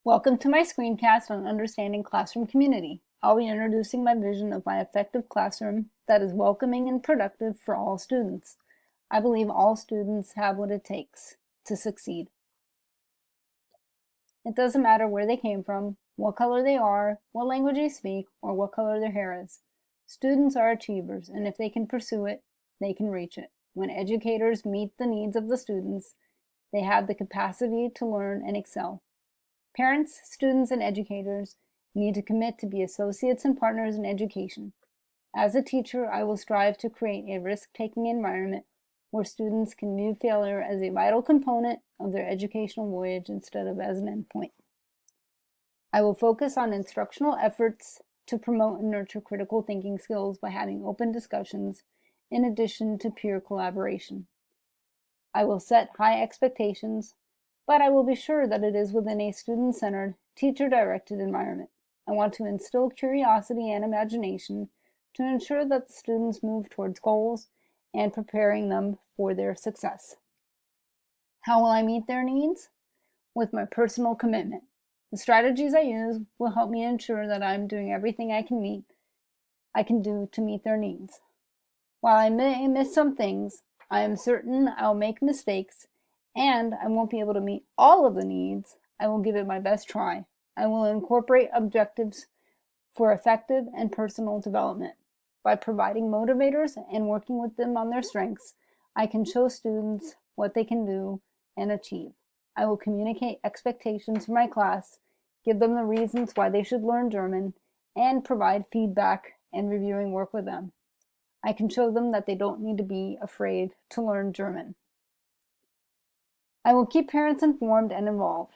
Welcome to my screencast on understanding classroom community. I'll be introducing my vision of my effective classroom that is welcoming and productive for all students. I believe all students have what it takes to succeed. It doesn't matter where they came from, what color they are, what language they speak, or what color their hair is. Students are achievers, and if they can pursue it, they can reach it. When educators meet the needs of the students, they have the capacity to learn and excel. Parents, students, and educators need to commit to be associates and partners in education. As a teacher, I will strive to create a risk-taking environment where students can view failure as a vital component of their educational voyage instead of as an endpoint. I will focus on instructional efforts to promote and nurture critical thinking skills by having open discussions in addition to peer collaboration. I will set high expectations, but I will be sure that it is within a student-centered, teacher-directed environment. I want to instill curiosity and imagination to ensure that the students move towards goals and preparing them for their success. How will I meet their needs? With my personal commitment. The strategies I use will help me ensure that I'm doing everything I can do to meet their needs. While I may miss some things, I am certain I'll make mistakes and I won't be able to meet all of the needs. I will give it my best try. I will incorporate objectives for effective and personal development. By providing motivators and working with them on their strengths, I can show students what they can do and achieve. I will communicate expectations for my class, give them the reasons why they should learn German, and provide feedback and reviewing work with them. I can show them that they don't need to be afraid to learn German. I will keep parents informed and involved.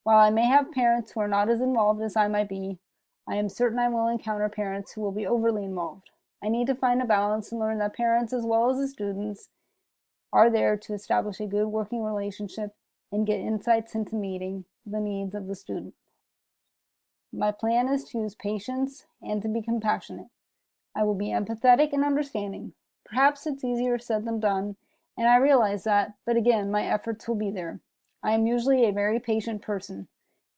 While I may have parents who are not as involved as I might be, I am certain I will encounter parents who will be overly involved. I need to find a balance and learn that parents, as well as the students, are there to establish a good working relationship and get insights into meeting the needs of the student. My plan is to use patience and to be compassionate. I will be empathetic and understanding. Perhaps it's easier said than done, and I realize that, but again, my efforts will be there. I am usually a very patient person.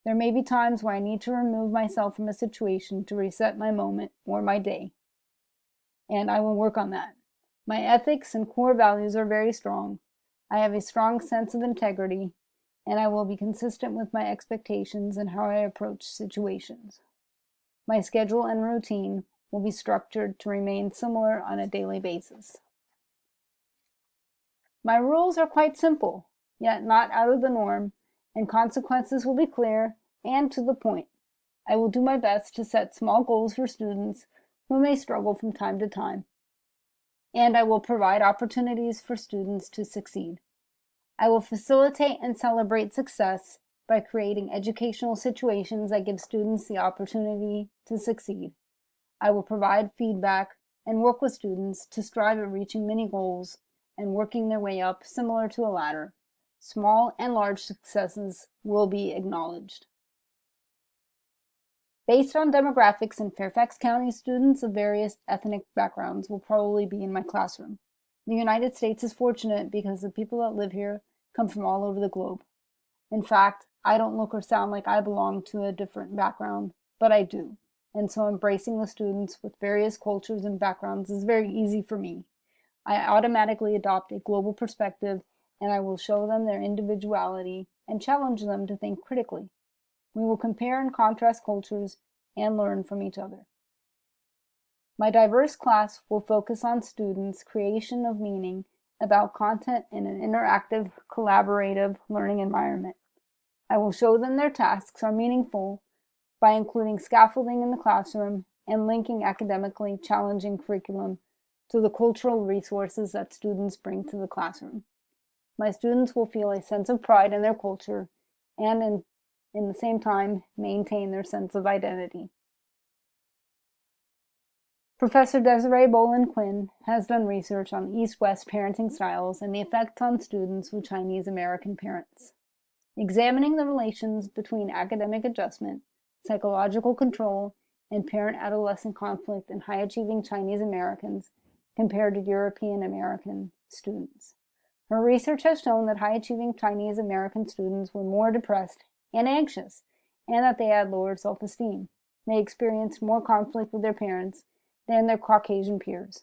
There may be times where I need to remove myself from a situation to reset my moment or my day, and I will work on that. My ethics and core values are very strong. I have a strong sense of integrity, and I will be consistent with my expectations and how I approach situations. My schedule and routine will be structured to remain similar on a daily basis. My rules are quite simple, yet not out of the norm, and consequences will be clear and to the point. I will do my best to set small goals for students who may struggle from time to time, and I will provide opportunities for students to succeed. I will facilitate and celebrate success by creating educational situations that give students the opportunity to succeed. I will provide feedback and work with students to strive at reaching many goals and working their way up similar to a ladder. Small and large successes will be acknowledged. Based on demographics in Fairfax County, students of various ethnic backgrounds will probably be in my classroom. The United States is fortunate because the people that live here come from all over the globe. In fact, I don't look or sound like I belong to a different background, but I do. And so embracing the students with various cultures and backgrounds is very easy for me. I automatically adopt a global perspective, and I will show them their individuality and challenge them to think critically. We will compare and contrast cultures and learn from each other. My diverse class will focus on students' creation of meaning about content in an interactive, collaborative learning environment. I will show them their tasks are meaningful by including scaffolding in the classroom and linking academically challenging curriculum to the cultural resources that students bring to the classroom. My students will feel a sense of pride in their culture and in the same time maintain their sense of identity. Professor Desiree Bolin-Quinn has done research on East-West parenting styles and the effects on students with Chinese American parents. Examining the relations between academic adjustment, psychological control, and parent-adolescent conflict in high-achieving Chinese Americans compared to European American students. Her research has shown that high-achieving Chinese American students were more depressed and anxious and that they had lower self-esteem. They experienced more conflict with their parents than their Caucasian peers.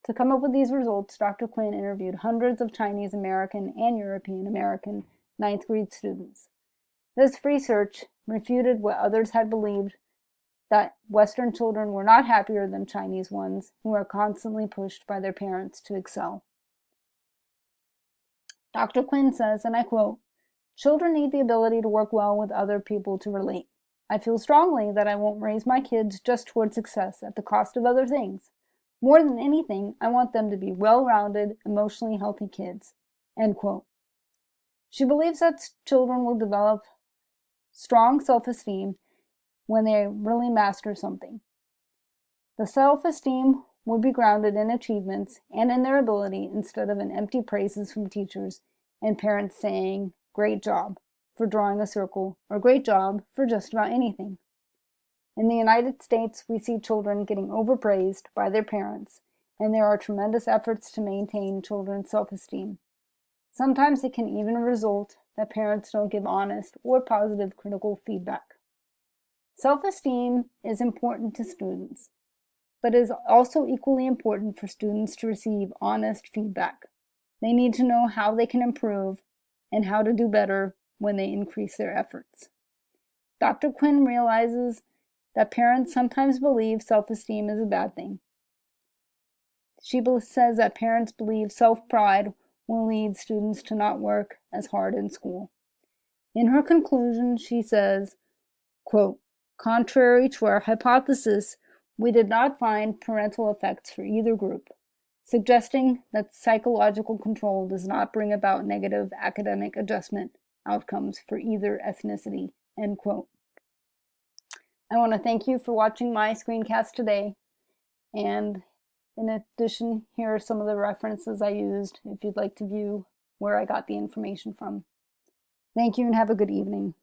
To come up with these results, Dr. Quinn interviewed hundreds of Chinese American and European American ninth grade students. This research refuted what others had believed, that Western children were not happier than Chinese ones, who are constantly pushed by their parents to excel. Dr. Quinn says, and I quote, "Children need the ability to work well with other people to relate. I feel strongly that I won't raise my kids just toward success at the cost of other things. More than anything, I want them to be well-rounded, emotionally healthy kids." End quote. She believes that children will develop strong self-esteem when they really master something. The self-esteem would be grounded in achievements and in their ability instead of in empty praises from teachers and parents saying, "Great job," for drawing a circle, or "Great job" for just about anything. In the United States, we see children getting overpraised by their parents, and there are tremendous efforts to maintain children's self-esteem. Sometimes it can even result that parents don't give honest or positive critical feedback. Self-esteem is important to students, but is also equally important for students to receive honest feedback. They need to know how they can improve and how to do better when they increase their efforts. Dr. Quinn realizes that parents sometimes believe self-esteem is a bad thing. She says that parents believe self-pride will lead students to not work as hard in school. In her conclusion, she says, quote, "Contrary to our hypothesis, we did not find parental effects for either group, suggesting that psychological control does not bring about negative academic adjustment outcomes for either ethnicity." End quote. I want to thank you for watching my screencast today. And in addition, here are some of the references I used if you'd like to view where I got the information from. Thank you and have a good evening.